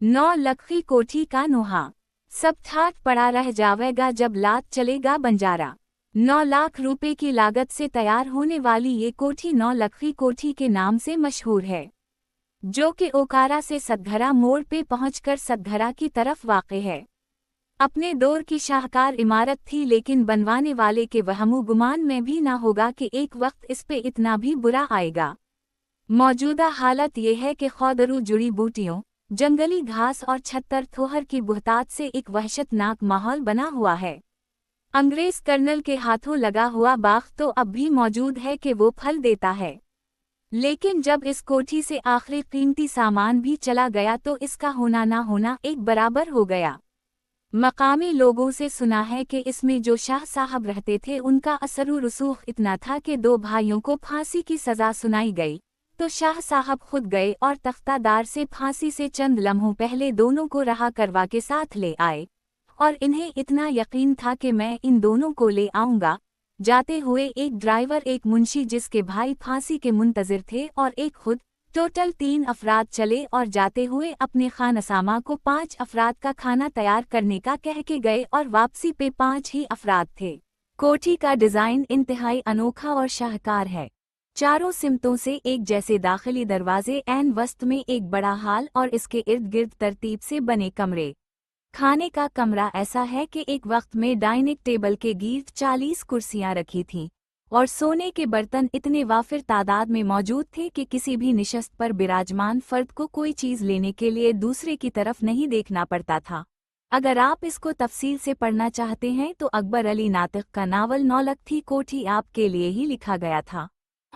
नौ लखी कोठी का नोहा, सब ठाठ पड़ा रह जावेगा जब लात चलेगा बंजारा। 9 लाख रुपए की लागत से तैयार होने वाली ये कोठी 9 लखी कोठी के नाम से मशहूर है, जो कि ओकारा से सतघरा मोड़ पे पहुंचकर सतघरा की तरफ वाक़े है। अपने दौर की शाहकार इमारत थी, लेकिन बनवाने वाले के वहमो गुमान में भी ना होगा कि एक वक्त इस पे इतना भी बुरा आएगा। मौजूदा हालत ये है कि खौदरू जुड़ी बूटियों, जंगली घास और छत्तर थोहर की बुहतात से एक वहशतनाक माहौल बना हुआ है। अंग्रेज कर्नल के हाथों लगा हुआ बाग तो अब भी मौजूद है कि वो फल देता है, लेकिन जब इस कोठी से आखिरी कीमती सामान भी चला गया तो इसका होना ना होना एक बराबर हो गया। मकामी लोगों से सुना है कि इसमें जो शाह साहब रहते थे उनका असर रसूख इतना था कि 2 भाइयों को फांसी की सज़ा सुनाई गई तो शाह साहब खुद गए और तख्तादार से फांसी से चंद लम्हों पहले दोनों को रहा करवा के साथ ले आए, और इन्हें इतना यकीन था कि मैं इन दोनों को ले आऊँगा। जाते हुए एक ड्राइवर, एक मुंशी जिसके भाई फांसी के मुंतज़िर थे, और एक खुद, टोटल 3 अफराद चले और जाते हुए अपने खानसामा को 5 अफराद का खाना तैयार करने का कह के गए और वापसी पे 5 ही अफराद थे। कोठी का डिज़ाइन इंतहाई अनोखा और शाहकार है। चारों सिमतों से एक जैसे दाखिली दरवाजे, ऐन वस्त में एक बड़ा हाल और इसके इर्द गिर्द तरतीब से बने कमरे। खाने का कमरा ऐसा है कि एक वक्त में डाइनिंग टेबल के गिर्द 40 कुर्सियां रखी थीं और सोने के बर्तन इतने वाफिर तादाद में मौजूद थे कि किसी भी निशस्त पर बिराजमान फर्द को कोई चीज़ लेने के लिए दूसरे की तरफ नहीं देखना पड़ता था। अगर आप इसको तफसील से पढ़ना चाहते हैं तो अकबर अली नातिक का नावल 9 लखी कोठी आपके लिए ही लिखा गया था।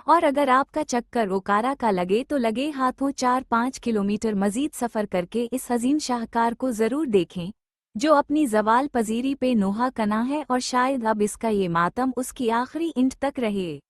और अगर आपका चक्कर ओकारा का लगे तो लगे हाथों 4-5 किलोमीटर मजीद सफ़र करके इस हज़ीन शाहकार को ज़रूर देखें, जो अपनी ज़वाल पजीरी पे नोहा कना है और शायद अब इसका ये मातम उसकी आखिरी इंट तक रहे।